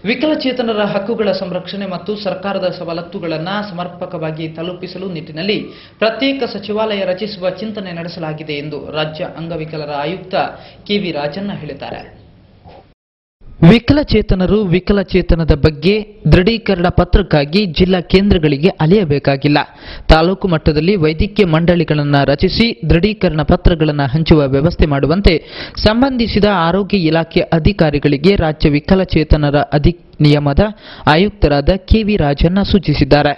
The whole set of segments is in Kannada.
ವಿಕಲಚೇತನರ ಹಕ್ಕುಗಳ ಸಂರಕ್ಷಣೆ ಮತ್ತು ಸರ್ಕಾರದ ಸವಲತ್ತುಗಳನ್ನು ಸಮರ್ಪಕವಾಗಿ ತಲುಪಿಸಲು ನಿಟ್ಟಿನಲ್ಲಿ ಪ್ರತ್ಯೇಕ ಸಚಿವಾಲಯ ರಚಿಸುವ ಚಿಂತನೆ ನಡೆಸಲಾಗಿದೆ ಎಂದು ರಾಜ್ಯ ಅಂಗವಿಕಲರ ಆಯುಕ್ತ ಕೆ.ವಿ. ರಾಜಣ್ಣ ಹೇಳಿದ್ದಾರೆ. ವಿಕಲಚೇತನರು ವಿಕಲಚೇತನದ ಬಗ್ಗೆ ದೃಢೀಕರಣ ಪತ್ರಕ್ಕಾಗಿ ಜಿಲ್ಲಾ ಕೇಂದ್ರಗಳಿಗೆ ಅಲೆಯಬೇಕಾಗಿಲ್ಲ. ತಾಲೂಕು ಮಟ್ಟದಲ್ಲಿ ವೈದ್ಯಕೀಯ ಮಂಡಳಿಗಳನ್ನು ರಚಿಸಿ ದೃಢೀಕರಣ ಪತ್ರಗಳನ್ನು ಹಂಚುವ ವ್ಯವಸ್ಥೆ ಮಾಡುವಂತೆ ಸಂಬಂಧಿಸಿದ ಆರೋಗ್ಯ ಇಲಾಖೆ ಅಧಿಕಾರಿಗಳಿಗೆ ರಾಜ್ಯ ವಿಕಲಚೇತನರ ನಿಯಮದ ಆಯುಕ್ತರಾದ ಕೆ.ವಿ. ರಾಜಣ್ಣ ಸೂಚಿಸಿದ್ದಾರೆ.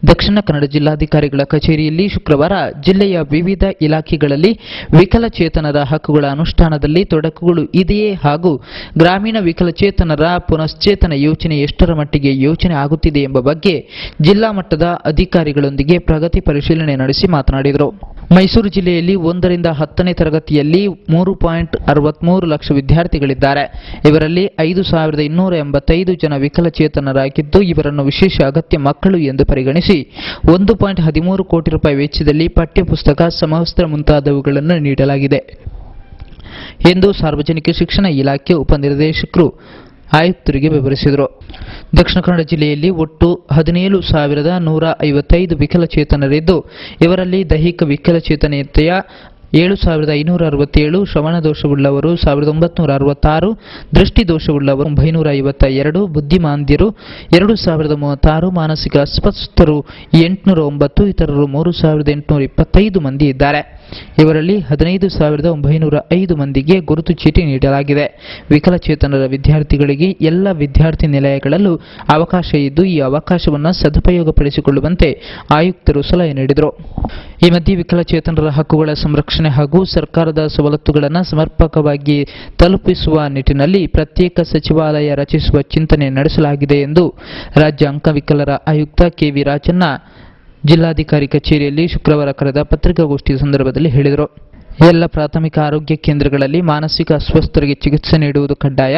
ದಕ್ಷಿಣ ಕನ್ನಡ ಜಿಲ್ಲಾಧಿಕಾರಿಗಳ ಕಚೇರಿಯಲ್ಲಿ ಶುಕ್ರವಾರ ಜಿಲ್ಲೆಯ ವಿವಿಧ ಇಲಾಖೆಗಳಲ್ಲಿ ವಿಕಲಚೇತನರ ಹಕ್ಕುಗಳ ಅನುಷ್ಠಾನದಲ್ಲಿ ತೊಡಕುಗಳು ಇದೆಯೇ ಹಾಗೂ ಗ್ರಾಮೀಣ ವಿಕಲಚೇತನರ ಪುನಶ್ಚೇತನ ಯೋಜನೆ ಎಷ್ಟರ ಮಟ್ಟಿಗೆ ಯೋಜನೆ ಆಗುತ್ತಿದೆ ಎಂಬ ಬಗ್ಗೆ ಜಿಲ್ಲಾ ಮಟ್ಟದ ಅಧಿಕಾರಿಗಳೊಂದಿಗೆ ಪ್ರಗತಿ ಪರಿಶೀಲನೆ ನಡೆಸಿ ಮಾತನಾಡಿದರು. ಮೈಸೂರು ಜಿಲ್ಲೆಯಲ್ಲಿ 1ರಿಂದ 10ನೇ ತರಗತಿಯಲ್ಲಿ 3.63 ಲಕ್ಷ ವಿದ್ಯಾರ್ಥಿಗಳಿದ್ದಾರೆ. ಇವರಲ್ಲಿ 5,285 ಜನ ವಿಕಲಚೇತನರಾಗಿದ್ದು ಇವರನ್ನು ವಿಶೇಷ ಅಗತ್ಯ ಮಕ್ಕಳು ಎಂದು ಪರಿಗಣಿಸಿ 1.13 ಕೋಟಿ ರೂಪಾಯಿ ವೆಚ್ಚದಲ್ಲಿ ಪಠ್ಯಪುಸ್ತಕ, ಸಮವಸ್ತ್ರ ಮುಂತಾದವುಗಳನ್ನು ನೀಡಲಾಗಿದೆ ಎಂದು ಸಾರ್ವಜನಿಕ ಶಿಕ್ಷಣ ಇಲಾಖೆ ಉಪನಿರ್ದೇಶಕರು ಆಯುಕ್ತರಿಗೆ ವಿವರಿಸಿದರು. ದಕ್ಷಿಣ ಕನ್ನಡ ಜಿಲ್ಲೆಯಲ್ಲಿ ಒಟ್ಟು 17,155 ವಿಕಲಚೇತನರಿದ್ದು ಇವರಲ್ಲಿ ದೈಹಿಕ ವಿಕಲಚೇತನತೆಯ 7,567, ಶ್ರವಣ ದೋಷವುಳ್ಳವರು 1,966, ದೃಷ್ಟಿ ದೋಷವುಳ್ಳವರು 952, ಬುದ್ಧಿಮಾಂದ್ಯರು 2,036, ಮಾನಸಿಕ ಅಸ್ವಸ್ಥರು 809, ಇತರರು 3,825 ಮಂದಿ ಇದ್ದಾರೆ. ಇವರಲ್ಲಿ 15,905 ಮಂದಿಗೆ ಗುರುತು ಚೀಟಿ ನೀಡಲಾಗಿದೆ. ವಿಕಲಚೇತನರ ವಿದ್ಯಾರ್ಥಿಗಳಿಗೆ ಎಲ್ಲ ವಿದ್ಯಾರ್ಥಿ ನಿಲಯಗಳಲ್ಲೂ ಅವಕಾಶ ಇದ್ದು ಈ ಅವಕಾಶವನ್ನು ಸದುಪಯೋಗಪಡಿಸಿಕೊಳ್ಳುವಂತೆ ಆಯುಕ್ತರು ಸಲಹೆ ನೀಡಿದರು. ಈ ಮಧ್ಯೆ ವಿಕಲಚೇತನರ ಹಕ್ಕುಗಳ ಸಂರಕ್ಷಣೆ ಹಾಗೂ ಸರ್ಕಾರದ ಸವಲತ್ತುಗಳನ್ನು ಸಮರ್ಪಕವಾಗಿ ತಲುಪಿಸುವ ನಿಟ್ಟಿನಲ್ಲಿ ಪ್ರತ್ಯೇಕ ಸಚಿವಾಲಯ ರಚಿಸುವ ಚಿಂತನೆ ನಡೆಸಲಾಗಿದೆ ಎಂದು ರಾಜ್ಯ ಅಂಗವಿಕಲರ ಆಯುಕ್ತ ಕೆ.ವಿ. ರಾಜಣ್ಣ ಜಿಲ್ಲಾಧಿಕಾರಿ ಕಚೇರಿಯಲ್ಲಿ ಶುಕ್ರವಾರ ಕರೆದ ಪತ್ರಿಕಾಗೋಷ್ಠಿ ಸಂದರ್ಭದಲ್ಲಿ ಹೇಳಿದರು. ಎಲ್ಲ ಪ್ರಾಥಮಿಕ ಆರೋಗ್ಯ ಕೇಂದ್ರಗಳಲ್ಲಿ ಮಾನಸಿಕ ಅಸ್ವಸ್ಥರಿಗೆ ಚಿಕಿತ್ಸೆ ನೀಡುವುದು ಕಡ್ಡಾಯ.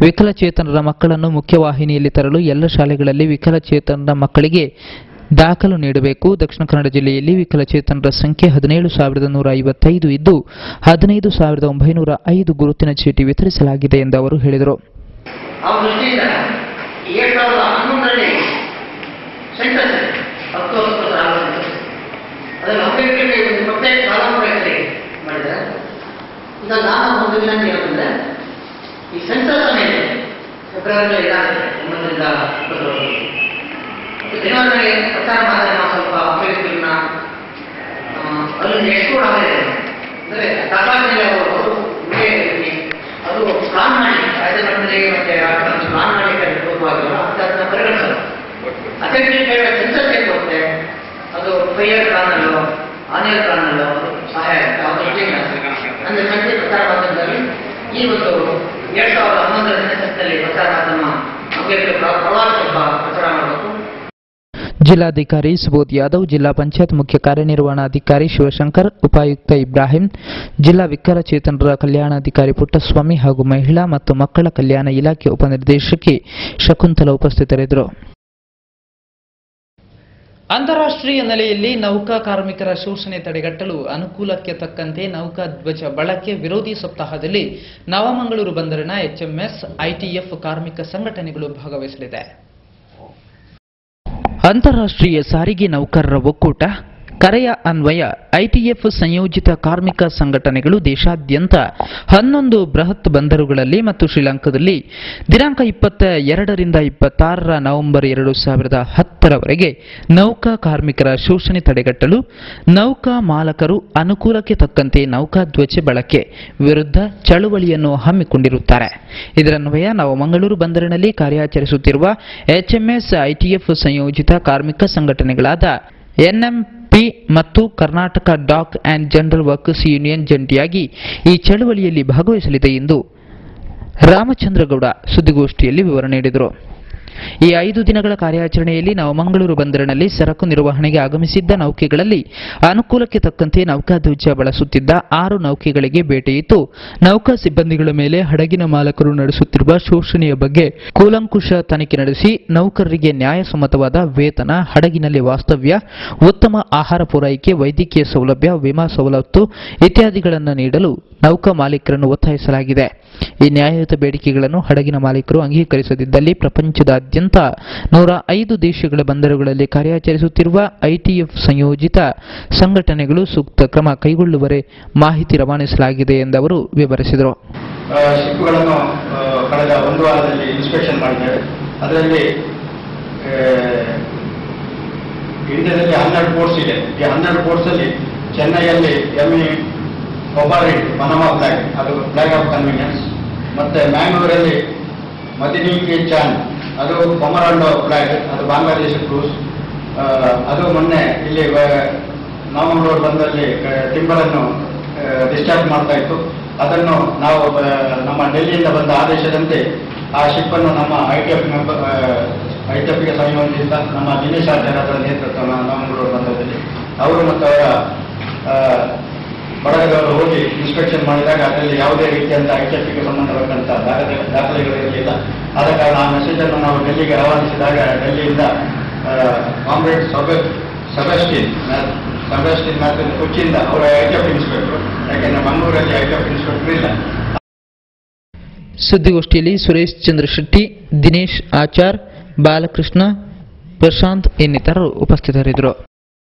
ವಿಕಲಚೇತನರ ಮಕ್ಕಳನ್ನು ಮುಖ್ಯವಾಹಿನಿಯಲ್ಲಿ ತರಲು ಎಲ್ಲ ಶಾಲೆಗಳಲ್ಲಿ ವಿಕಲಚೇತನರ ಮಕ್ಕಳಿಗೆ ದಾಖಲು ನೀಡಬೇಕು. ದಕ್ಷಿಣ ಕನ್ನಡ ಜಿಲ್ಲೆಯಲ್ಲಿ ವಿಕಲಚೇತನರ ಸಂಖ್ಯೆ 17,155 ಇದ್ದು 15,905 ಗುರುತಿನ ಚೀಟಿ ವಿತರಿಸಲಾಗಿದೆ ಎಂದು ಅವರು ಹೇಳಿದರು. ಪ್ರಚಾರ ಮಾಡಿದ್ರೆ ನಾವು ಸ್ವಲ್ಪ ಅಭ್ಯರ್ಥಿಗಳನ್ನ ಅಲ್ಲಿ ಎಕ್ಸ್ಪ್ಲೋರ್ ಆಗಿದೆ ಅಂದರೆ ದಾಖಲಾತಿಯಲ್ಲಿ ಅದು ಪ್ಲಾನ್ ಮಾಡಿ ಕಾಯ್ದೆ ಮಂಡಳಿಗೆ ಮತ್ತೆ ಪ್ಲಾನ್ ಮಾಡಿ ಹೋಗುವಾಗಿಲ್ಲ ಅದನ್ನ ಪರಿಗಣಿಸಲ್ಲ. ಅಸೆಂಬ್ಲಿ ಸೆನ್ಸಸ್ ಏನು ಬರುತ್ತೆ ಅದು 5 ಇಯರ್ ಪ್ಲಾನಲ್ಲೋ ಆನ್ಯಲ್ ಪ್ಲಾನಲ್ಲೋ ಸಹಾಯ ಆಗುತ್ತೆ. ಆ ದೃಷ್ಟಿಯಿಂದ ಅಂದರೆ ಸಂಖ್ಯೆ ಪ್ರಚಾರ ಮಾಧ್ಯಮದಲ್ಲಿ ಈ ಒಂದು 2011ರ ಸೆನ್ಸಸ್ನಲ್ಲಿ ಪ್ರಚಾರ ಮಾಧ್ಯಮ ಅಭ್ಯರ್ಥಿ ಪ್ರವಾಸ ಸ್ವಲ್ಪ ಪ್ರಚಾರ ಮಾಡಬೇಕು. ಜಿಲ್ಲಾಧಿಕಾರಿ ಸುಬೋಧ್ ಯಾದವ್, ಜಿಲ್ಲಾ ಪಂಚಾಯತ್ ಮುಖ್ಯ ಕಾರ್ಯನಿರ್ವಹಣಾಧಿಕಾರಿ ಶಿವಶಂಕರ್, ಉಪಾಯುಕ್ತ ಇಬ್ರಾಹಿಂ, ಜಿಲ್ಲಾ ವಿಕಲಚೇತನರ ಕಲ್ಯಾಣಾಧಿಕಾರಿ ಪುಟ್ಟಸ್ವಾಮಿ ಹಾಗೂ ಮಹಿಳಾ ಮತ್ತು ಮಕ್ಕಳ ಕಲ್ಯಾಣ ಇಲಾಖೆ ಉಪನಿರ್ದೇಶಕಿ ಶಕುಂತಲಾ ಉಪಸ್ಥಿತರಿದ್ದರು. ಅಂತಾರಾಷ್ಟ್ರೀಯ ನೆಲೆಯಲ್ಲಿ ನೌಕಾ ಕಾರ್ಮಿಕರ ಶೋಷಣೆ ತಡೆಗಟ್ಟಲು ಅನುಕೂಲಕ್ಕೆ ತಕ್ಕಂತೆ ನೌಕಾ ಧ್ವಜ ಬಳಕೆ ವಿರೋಧಿ ಸಪ್ತಾಹದಲ್ಲಿ ನವಮಂಗಳೂರು ಬಂದರಿನ HMS ITF ಕಾರ್ಮಿಕ ಸಂಘಟನೆಗಳು ಭಾಗವಹಿಸಲಿದೆ. ಅಂತಾರಾಷ್ಟ್ರೀಯ ಸಾರಿಗೆ ನೌಕರರ ಒಕ್ಕೂಟ ಕರೆಯ ಅನ್ವಯ ITF ಸಂಯೋಜಿತ ಕಾರ್ಮಿಕ ಸಂಘಟನೆಗಳು ದೇಶಾದ್ಯಂತ 11 ಬೃಹತ್ ಬಂದರುಗಳಲ್ಲಿ ಮತ್ತು ಶ್ರೀಲಂಕಾದಲ್ಲಿ ದಿನಾಂಕ 22ರಿಂದ 26 ನವೆಂಬರ್ 2010ರವರೆಗೆ ನೌಕಾ ಕಾರ್ಮಿಕರ ಶೋಷಣೆ ತಡೆಗಟ್ಟಲು ನೌಕಾ ಮಾಲಕರು ಅನುಕೂಲಕ್ಕೆ ತಕ್ಕಂತೆ ನೌಕಾ ಧ್ವಜ ಬಳಕೆ ವಿರುದ್ಧ ಚಳುವಳಿಯನ್ನು ಹಮ್ಮಿಕೊಂಡಿರುತ್ತಾರೆ. ಇದರನ್ವಯ ನವಮಂಗಳೂರು ಬಂದರಿನಲ್ಲಿ ಕಾರ್ಯಾಚರಿಸುತ್ತಿರುವ HMS ITF ಸಂಯೋಜಿತ ಕಾರ್ಮಿಕ ಸಂಘಟನೆಗಳಾದ NMP ಮತ್ತು Karnataka dock and general workers union ಜಂಟಿಯಾಗಿ ಈ ಚಳವಳಿಯಲ್ಲಿ ಭಾಗವಹಿಸಲಿದೆ ಎಂದು ರಾಮಚಂದ್ರಗೌಡ ಸುದ್ದಿಗೋಷ್ಠಿಯಲ್ಲಿ ವಿವರಣೆ ನೀಡಿದರು. ಈ 5 ದಿನಗಳ ಕಾರ್ಯಾಚರಣೆಯಲ್ಲಿ ನವಮಂಗಳೂರು ಬಂದರಿನಲ್ಲಿ ಸರಕು ನಿರ್ವಹಣೆಗೆ ಆಗಮಿಸಿದ್ದ ನೌಕೆಗಳಲ್ಲಿ ಅನುಕೂಲಕ್ಕೆ ತಕ್ಕಂತೆ ನೌಕಾಧ್ವಜ ಬಳಸುತ್ತಿದ್ದ 6 ನೌಕೆಗಳಿಗೆ ಭೇಟಿಯಿತ್ತು ನೌಕಾ ಸಿಬ್ಬಂದಿಗಳ ಮೇಲೆ ಹಡಗಿನ ಮಾಲಕರು ನಡೆಸುತ್ತಿರುವ ಶೋಷಣೆಯ ಬಗ್ಗೆ ಕೂಲಂಕುಷ ತನಿಖೆ ನಡೆಸಿ ನೌಕರರಿಗೆ ನ್ಯಾಯಸಮ್ಮತವಾದ ವೇತನ, ಹಡಗಿನಲ್ಲಿ ವಾಸ್ತವ್ಯ, ಉತ್ತಮ ಆಹಾರ ಪೂರೈಕೆ, ವೈದ್ಯಕೀಯ ಸೌಲಭ್ಯ, ವಿಮಾ ಸವಲತ್ತು ಇತ್ಯಾದಿಗಳನ್ನು ನೀಡಲು ನೌಕಾ ಮಾಲೀಕರನ್ನು ಒತ್ತಾಯಿಸಲಾಗಿದೆ. ಈ ನ್ಯಾಯಯುತ ಬೇಡಿಕೆಗಳನ್ನು ಹಡಗಿನ ಮಾಲೀಕರು ಅಂಗೀಕರಿಸದಿದ್ದಲ್ಲಿ ಪ್ರಪಂಚದಾದ್ಯಂತ 105 ದೇಶಗಳ ಬಂದರುಗಳಲ್ಲಿ ಕಾರ್ಯಾಚರಿಸುತ್ತಿರುವ ಐಟಿಎಫ್ ಸಂಯೋಜಿತ ಸಂಘಟನೆಗಳು ಸೂಕ್ತ ಕ್ರಮ ಕೈಗೊಳ್ಳುವರೆ ಮಾಹಿತಿ ರವಾನಿಸಲಾಗಿದೆ ಎಂದವರು ವಿವರಿಸಿದರು. ಶಿಪ್ಗಳನ್ನು ಕಳೆದ ಒಂದು ವಾರದಲ್ಲಿ ಇನ್ಸ್ಪೆಕ್ಷನ್ ಮಾಡಿದ್ದೇವೆ. ಅದರಲ್ಲಿ ಇಂಡಿಯಾದಲ್ಲಿ 12 ಪೋರ್ಟ್ಸ್ ಇದೆ. ಈ 12 ಪೋರ್ಟ್ಸ್ ಅಲ್ಲಿ ಚೆನ್ನೈಯಲ್ಲಿ ಎಂಇ ಒಬಾರಿ ಪನಮಾ ಫ್ಲಾಗ್, ಅದು ಫ್ಲಾಗ್ ಆಫ್ ಕನ್ವೀನಿಯನ್ಸ್. ಮತ್ತೆ ಮ್ಯಾಂಗ್ಳೂರಲ್ಲಿ ಮದಿನಿ ಕೆ ಚಾನ್, ಅದು ಕೊಮರಾಂಡೋ ಫ್ಲಾಗ್, ಅದು ಬಾಂಗ್ಲಾದೇಶ ಕ್ರೂಸ್. ಅದು ಮೊನ್ನೆ ಇಲ್ಲಿ ನಾಮಂಗಳೂರು ಬಂದಲ್ಲಿ ಟಿಂಬರ್ ಅನ್ನು ಡಿಸ್ಚಾರ್ಜ್ ಮಾಡ್ತಾ ಇತ್ತು. ಅದನ್ನು ನಾವು ನಮ್ಮ ಡೆಲ್ಲಿಯಿಂದ ಬಂದ ಆದೇಶದಂತೆ ಆ ಶಿಪ್ ಅನ್ನು ನಮ್ಮ ಐಟಿಎಫ್ಗೆ ಸಂಯೋಜಿಸಿದ ನಮ್ಮ ದಿನೇಶ್ ಆಚಾರ್ಯರ ನೇತೃತ್ವ ನಾಮಂಗಳೂರು ಬಂದದಲ್ಲಿ ಅವರು ಮತ್ತು ಅವರ ಬಳಗದವರು ಹೋಗಿ ಇನ್ಸ್ಪೆಕ್ಷನ್ ಮಾಡಿದಾಗ ಅದರಲ್ಲಿ ಯಾವುದೇ ರೀತಿಯಂತ ಐಟಿಎಫ್ಗೆ ಸಂಬಂಧಪಟ್ಟಂತ ದಾಖಲೆಗಳು ಇರಲಿಲ್ಲ. ಆದ ಕಾರಣ ಆ ಮೆಸೇಜ್ ಅನ್ನು ನಾವು ಡೆಲ್ಲಿಗೆ ರವಾನಿಸಿದಾಗ ಡೆಲ್ಲಿಯಿಂದ ಕಾಮ್ರೇಡ್ ಸೆಬಾಸ್ಟಿನ್ ಮ್ಯಾಥ್ಯೂ ಕೊಚ್ಚಿಯಿಂದ ಅವರ ಐಟಿಎಫ್ ಇನ್ಸ್ಪೆಕ್ಟರ್, ಯಾಕೆಂದ್ರೆ ಮಂಗಳೂರಲ್ಲಿ ಐಟಿಎಫ್ ಇನ್ಸ್ಪೆಕ್ಟರ್ ಇಲ್ಲ. ಸುದ್ದಿಗೋಷ್ಠಿಯಲ್ಲಿ ಸುರೇಶ್ ಚಂದ್ರ ಶೆಟ್ಟಿ, ದಿನೇಶ್ ಆಚಾರ್, ಬಾಲಕೃಷ್ಣ, ಪ್ರಶಾಂತ್ ಇನ್ನಿತರರು ಉಪಸ್ಥಿತರಿದ್ದರು.